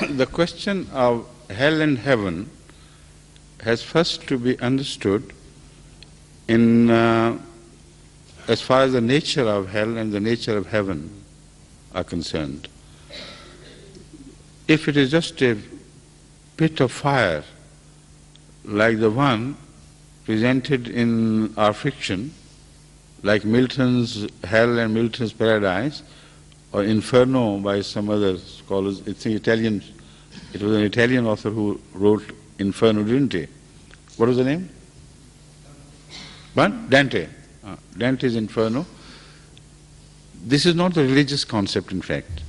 the question of hell and heaven has first to be understood in as far as the nature of hell and the nature of heaven are concerned. If it is just a pit of fire like the one presented in our fiction, like Milton's Hell and Milton's Paradise, or Inferno by some other scholars. It's an Italian, it was an Italian author who wrote Inferno, didn't he? What was the name? What? Dante. Dante's Inferno. This is not the religious concept, in fact.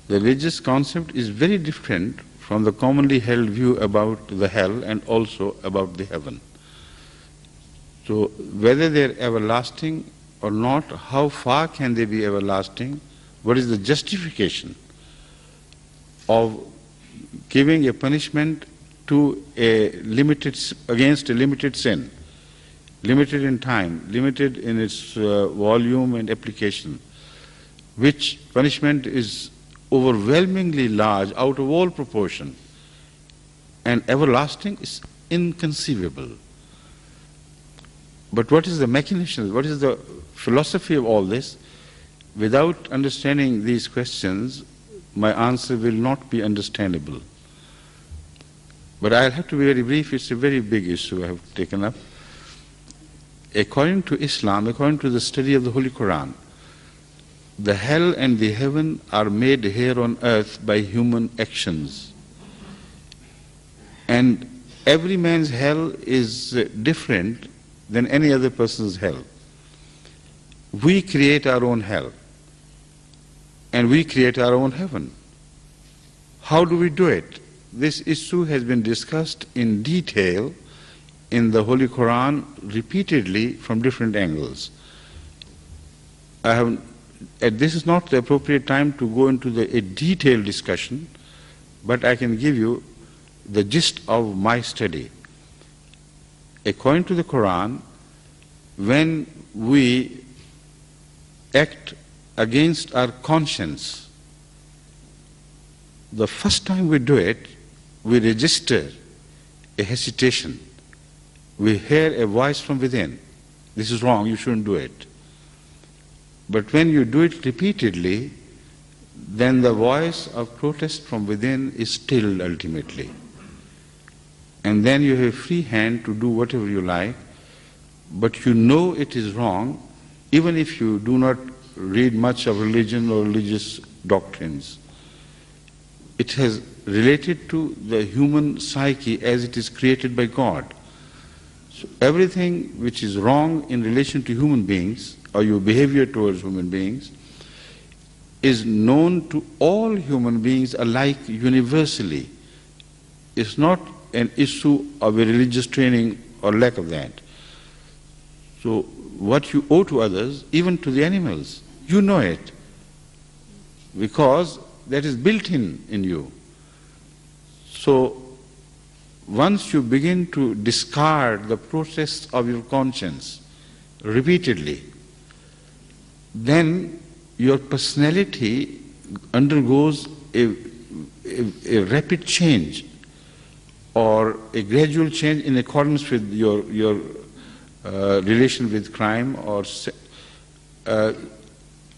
The religious concept is very different from the commonly held view about the hell and also about the heaven. So whether they're everlasting or not, how far can they be everlasting? What is the justification of giving a punishment to against a limited sin, limited in time, limited in its volume and application, which punishment is overwhelmingly large, out of all proportion, and everlasting is inconceivable. But what is the mechanism, what is the philosophy of all this? Without understanding these questions, my answer will not be understandable. But I'll have to be very brief. It's a very big issue I have taken up. According to Islam, according to the study of the Holy Quran, the hell and the heaven are made here on earth by human actions. And every man's hell is different than any other person's hell. We create our own hell, and we create our own heaven. How do we do it? This issue has been discussed in detail in the Holy Quran repeatedly from different angles. This is not the appropriate time to go into a detailed discussion, but I can give you the gist of my study. According to the Quran, when we act against our conscience, the first time we do it, we register a hesitation. We hear a voice from within. This is wrong, you shouldn't do it. But when you do it repeatedly, then the voice of protest from within is stilled ultimately. And then you have free hand to do whatever you like, but you know it is wrong, even if you do not read much of religion or religious doctrines. It has related to the human psyche as it is created by God. So everything which is wrong in relation to human beings, or your behavior towards human beings, is known to all human beings alike universally. It's not an issue of a religious training or lack of that. So what you owe to others, even to the animals, you know it, because that is built in you. So once you begin to discard the process of your conscience repeatedly, then your personality undergoes a rapid change, or a gradual change in accordance with your relation with crime or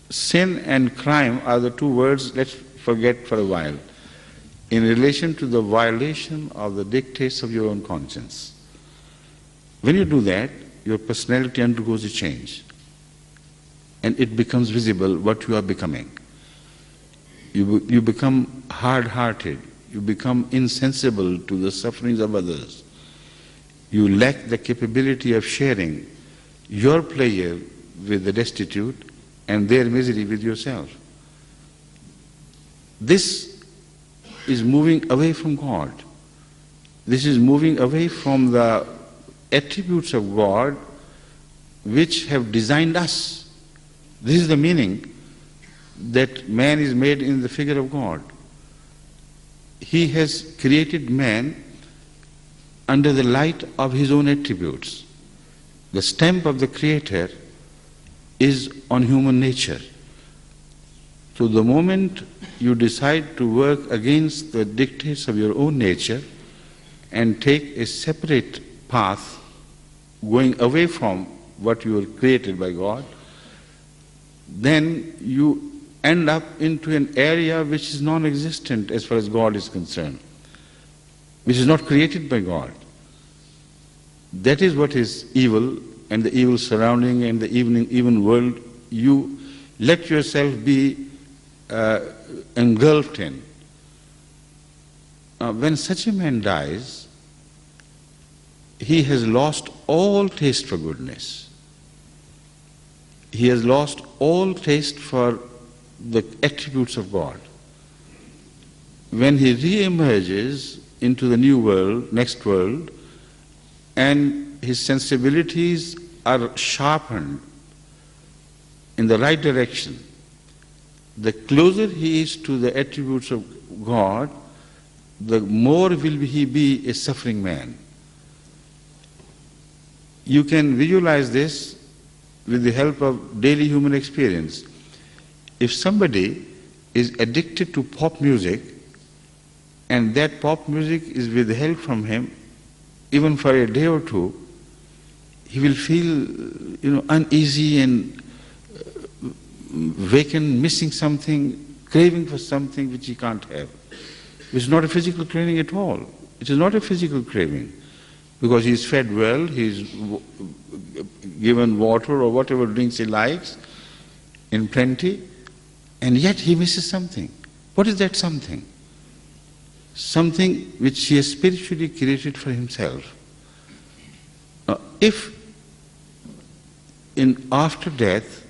sin and crime are the two words let's forget for a while, in relation to the violation of the dictates of your own conscience. When you do that, your personality undergoes a change, and it becomes visible what you are becoming. You become hard-hearted. You become insensible to the sufferings of others. You lack the capability of sharing your pleasure with the destitute and their misery with yourself. This is moving away from God. This is moving away from the attributes of God which have designed us. This is the meaning that man is made in the figure of God. He has created man under the light of his own attributes. The stamp of the Creator is on human nature. So the moment you decide to work against the dictates of your own nature and take a separate path, going away from what you were created by God, then you end up into an area which is non-existent as far as God is concerned, which is not created by God. That is what is evil, and the evil surrounding and the even world you let yourself be engulfed in. When such a man dies, he has lost all taste for goodness. He has lost all taste for the attributes of God. When he re-emerges into the new world, next world, and his sensibilities are sharpened in the right direction, the closer he is to the attributes of God, the more will he be a suffering man. You can visualize this with the help of daily human experience. If somebody is addicted to pop music and that pop music is withheld from him even for a day or two, he will feel uneasy and vacant, missing something, craving for something which he can't have. It's not a physical craving at all. It is not a physical craving, because he is fed well, he is given water or whatever drinks he likes in plenty, and yet he misses something. What is that something? Something which he has spiritually created for himself. Now, if after death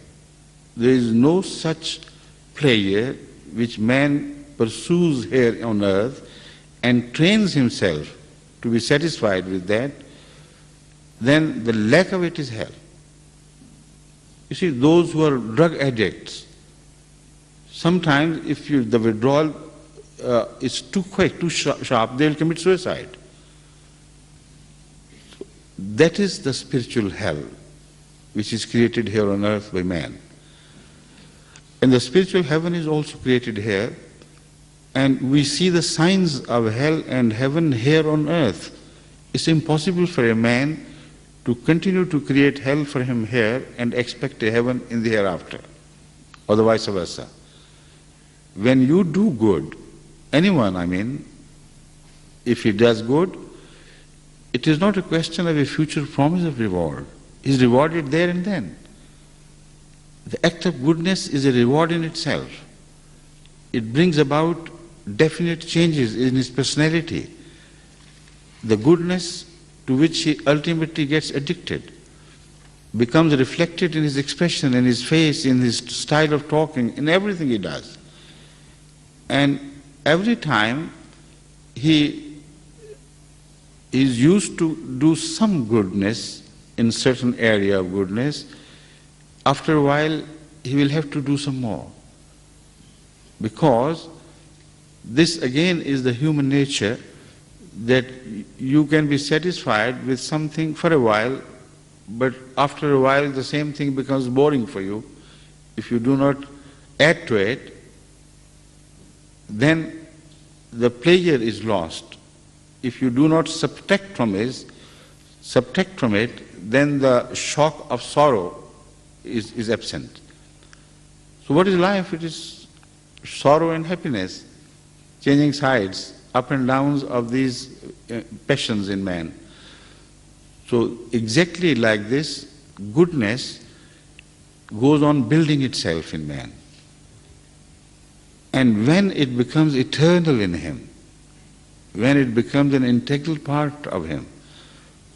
there is no such pleasure which man pursues here on earth and trains himself to be satisfied with that, then the lack of it is hell. You see, those who are drug addicts, sometimes if the withdrawal is too quick, too sharp, they will commit suicide. So that is the spiritual hell which is created here on earth by man. And the spiritual heaven is also created here, and we see the signs of hell and heaven here on earth. It's impossible for a man to continue to create hell for him here and expect a heaven in the hereafter, or the vice versa. When you do good, anyone, if he does good, it is not a question of a future promise of reward. He is rewarded there and then. The act of goodness is a reward in itself. It brings about definite changes in his personality. The goodness to which he ultimately gets addicted becomes reflected in his expression, in his face, in his style of talking, in everything he does. And every time he is used to do some goodness in certain area of goodness, after a while he will have to do some more. Because this again is the human nature, that you can be satisfied with something for a while, but after a while the same thing becomes boring for you. If you do not add to it, then the pleasure is lost. If you do not subtract from it, then the shock of sorrow is absent. So what is life? It is sorrow and happiness, changing sides, up and downs of these passions in man. So exactly like this, goodness goes on building itself in man. And when it becomes eternal in him, when it becomes an integral part of him,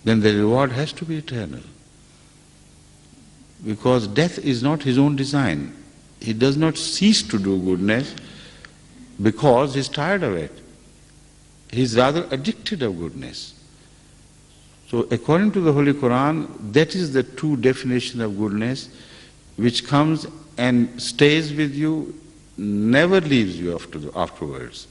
then the reward has to be eternal. Because death is not his own design. He does not cease to do goodness because he's tired of it. He's rather addicted of goodness. So according to the Holy Quran, that is the true definition of goodness, which comes and stays with you, never leaves you afterwards.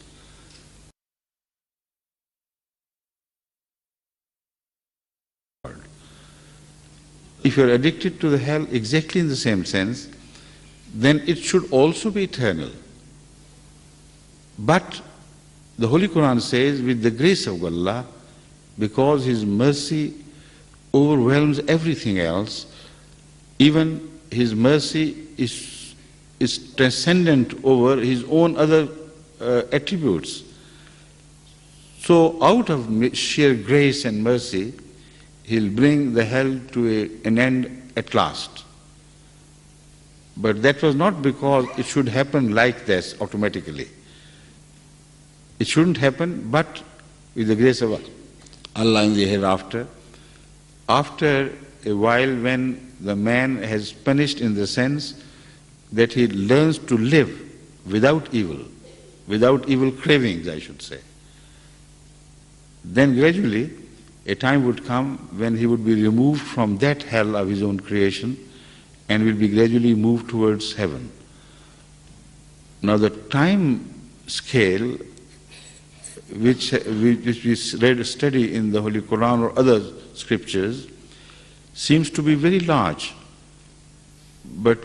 If you're addicted to the hell exactly in the same sense, then it should also be eternal. But the Holy Quran says, with the grace of Allah, because His mercy overwhelms everything else, even His mercy is transcendent over His own other attributes. So out of sheer grace and mercy, He'll bring the hell to an end at last. But that was not because it should happen like this automatically. It shouldn't happen, but with the grace of Allah in the hereafter. After a while, when the man has punished in the sense that he learns to live without evil cravings, I should say, then gradually a time would come when he would be removed from that hell of his own creation and will be gradually moved towards heaven. Now the time scale which we study in the Holy Quran or other scriptures seems to be very large. But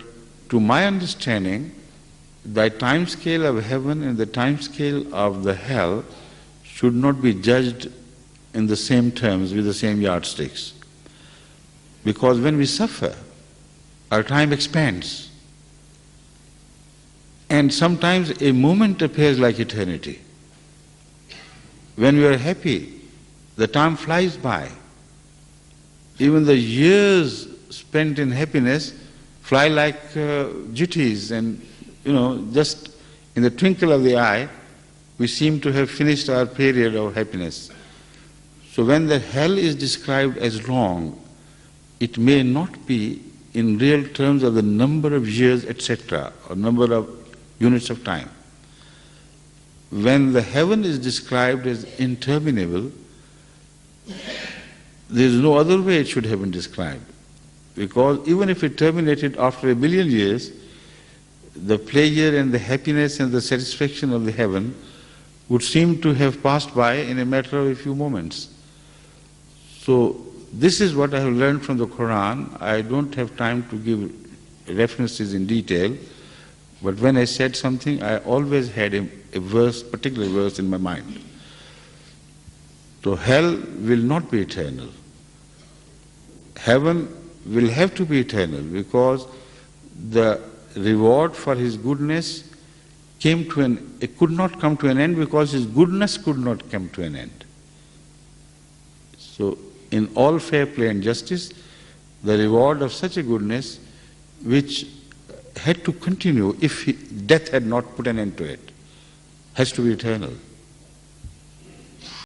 to my understanding, the time scale of heaven and the time scale of the hell should not be judged in the same terms with the same yardsticks. Because when we suffer, our time expands. And sometimes a moment appears like eternity. When we are happy, the time flies by. Even the years spent in happiness fly like jitties, and just in the twinkle of the eye, we seem to have finished our period of happiness. So when the hell is described as long, it may not be in real terms of the number of years, etc., or number of units of time. When the heaven is described as interminable, there is no other way it should have been described. Because even if it terminated after 1 billion years, the pleasure and the happiness and the satisfaction of the heaven would seem to have passed by in a matter of a few moments. So this is what I have learned from the Quran. I don't have time to give references in detail, but when I said something, I always had a verse, particular verse in my mind. So hell will not be eternal. Heaven will have to be eternal because the reward for his goodness it could not come to an end because his goodness could not come to an end. So in all fair play and justice, the reward of such a goodness which had to continue if death had not put an end to it has to be eternal.